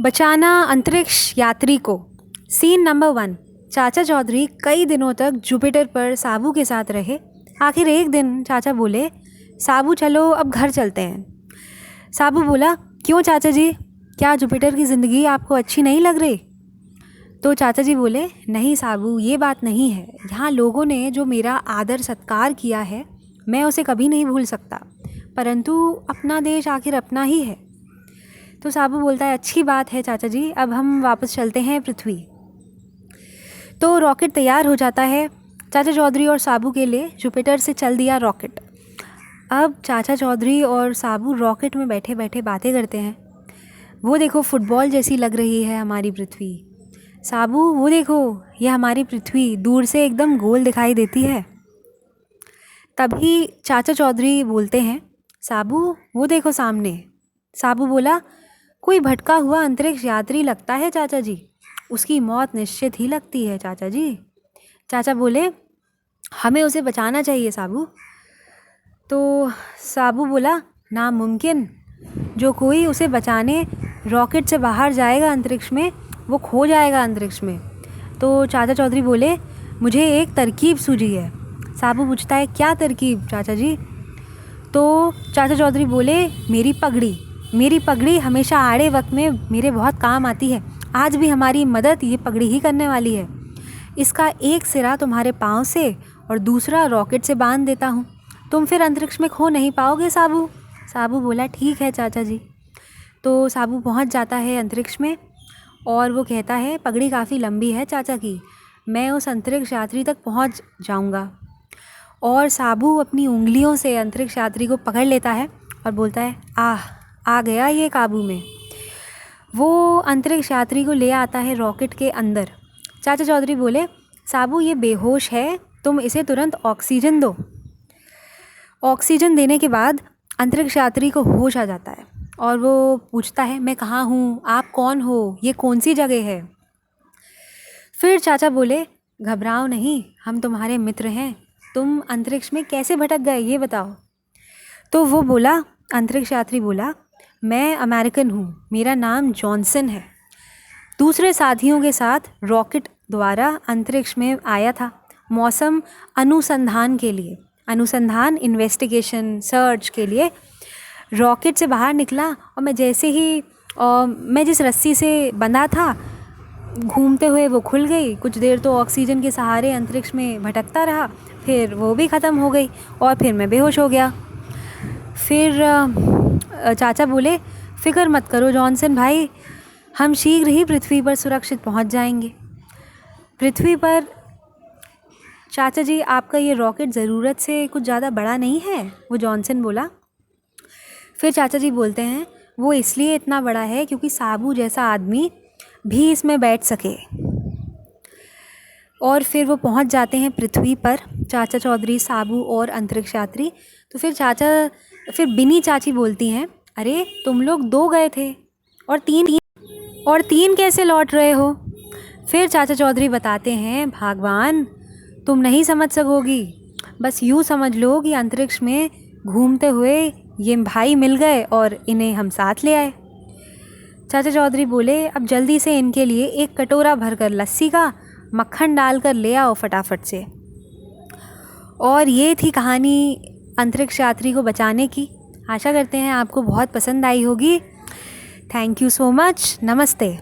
बचाना अंतरिक्ष यात्री को। Scene number 1। चाचा चौधरी कई दिनों तक जुपिटर पर साबू के साथ रहे। आखिर एक दिन चाचा बोले, साबू चलो अब घर चलते हैं। साबू बोला, क्यों चाचा जी, क्या जुपिटर की ज़िंदगी आपको अच्छी नहीं लग रही? तो चाचा जी बोले, नहीं साबू, ये बात नहीं है। यहाँ लोगों ने जो मेरा आदर सत्कार किया है मैं उसे कभी नहीं भूल सकता, परंतु अपना देश आखिर अपना ही है। तो साबू बोलता है, अच्छी बात है चाचा जी, अब हम वापस चलते हैं पृथ्वी। तो रॉकेट तैयार हो जाता है। चाचा चौधरी और साबू के लिए जुपिटर से चल दिया रॉकेट। अब चाचा चौधरी और साबू रॉकेट में बैठे बैठे बातें करते हैं। वो देखो फुटबॉल जैसी लग रही है हमारी पृथ्वी। साबू वो देखो, ये हमारी पृथ्वी दूर से एकदम गोल दिखाई देती है। तभी चाचा चौधरी बोलते हैं, साबू वो देखो सामने। साबू बोला, कोई भटका हुआ अंतरिक्ष यात्री लगता है चाचा जी, उसकी मौत निश्चित ही लगती है चाचा जी। चाचा बोले, हमें उसे बचाना चाहिए साबू। तो साबू बोला, नामुमकिन, जो कोई उसे बचाने रॉकेट से बाहर जाएगा अंतरिक्ष में, वो खो जाएगा अंतरिक्ष में। तो चाचा चौधरी बोले, मुझे एक तरकीब सूझी है। साबू पूछता है, क्या तरकीब चाचा जी? तो चाचा चौधरी बोले, मेरी पगड़ी हमेशा आड़े वक्त में मेरे बहुत काम आती है। आज भी हमारी मदद ये पगड़ी ही करने वाली है। इसका एक सिरा तुम्हारे पाँव से और दूसरा रॉकेट से बांध देता हूँ, तुम फिर अंतरिक्ष में खो नहीं पाओगे साबू। साबू बोला, ठीक है चाचा जी। तो साबू पहुँच जाता है अंतरिक्ष में और वो कहता है, पगड़ी काफ़ी लंबी है चाचा की, मैं उस अंतरिक्ष यात्री तक पहुँच जाऊँगा। और साबू अपनी उंगलियों से अंतरिक्ष यात्री को पकड़ लेता है और बोलता है, आ गया ये काबू में। वो अंतरिक्ष यात्री को ले आता है रॉकेट के अंदर। चाचा चौधरी बोले, साबू ये बेहोश है, तुम इसे तुरंत ऑक्सीजन दो। ऑक्सीजन देने के बाद अंतरिक्ष यात्री को होश आ जाता है और वो पूछता है, मैं कहाँ हूँ, आप कौन हो, ये कौन सी जगह है? फिर चाचा बोले, घबराओ नहीं, हम तुम्हारे मित्र हैं, तुम अंतरिक्ष में कैसे भटक गए ये बताओ। तो वो बोला, अंतरिक्ष यात्री बोला, मैं अमेरिकन हूँ, मेरा नाम जॉनसन है, दूसरे साथियों के साथ रॉकेट द्वारा अंतरिक्ष में आया था मौसम अनुसंधान के लिए, अनुसंधान इन्वेस्टिगेशन सर्च के लिए। रॉकेट से बाहर निकला और मैं जैसे ही मैं जिस रस्सी से बंधा था घूमते हुए वो खुल गई। कुछ देर तो ऑक्सीजन के सहारे अंतरिक्ष में भटकता रहा, फिर वो भी ख़त्म हो गई और फिर मैं बेहोश हो गया। फिर चाचा बोले, फ़िक्र मत करो जॉनसन भाई, हम शीघ्र ही पृथ्वी पर सुरक्षित पहुंच जाएंगे। पृथ्वी पर चाचा जी, आपका ये रॉकेट ज़रूरत से कुछ ज़्यादा बड़ा नहीं है, वो जॉनसन बोला। फिर चाचा जी बोलते हैं, वो इसलिए इतना बड़ा है क्योंकि साबू जैसा आदमी भी इसमें बैठ सके। और फिर वो पहुंच जाते हैं पृथ्वी पर, चाचा चौधरी, साबू और अंतरिक्ष यात्री। तो फिर बिनी चाची बोलती हैं, अरे तुम लोग 2 गए थे और तीन कैसे लौट रहे हो? फिर चाचा चौधरी बताते हैं, भगवान तुम नहीं समझ सकोगी, बस यूँ समझ लो कि अंतरिक्ष में घूमते हुए ये भाई मिल गए और इन्हें हम साथ ले आए। चाचा चौधरी बोले, अब जल्दी से इनके लिए एक कटोरा भरकर लस्सी का मक्खन डालकर ले आओ फटाफट से। और ये थी कहानी अंतरिक्ष यात्री को बचाने की। आशा करते हैं आपको बहुत पसंद आई होगी। Thank you so much. नमस्ते।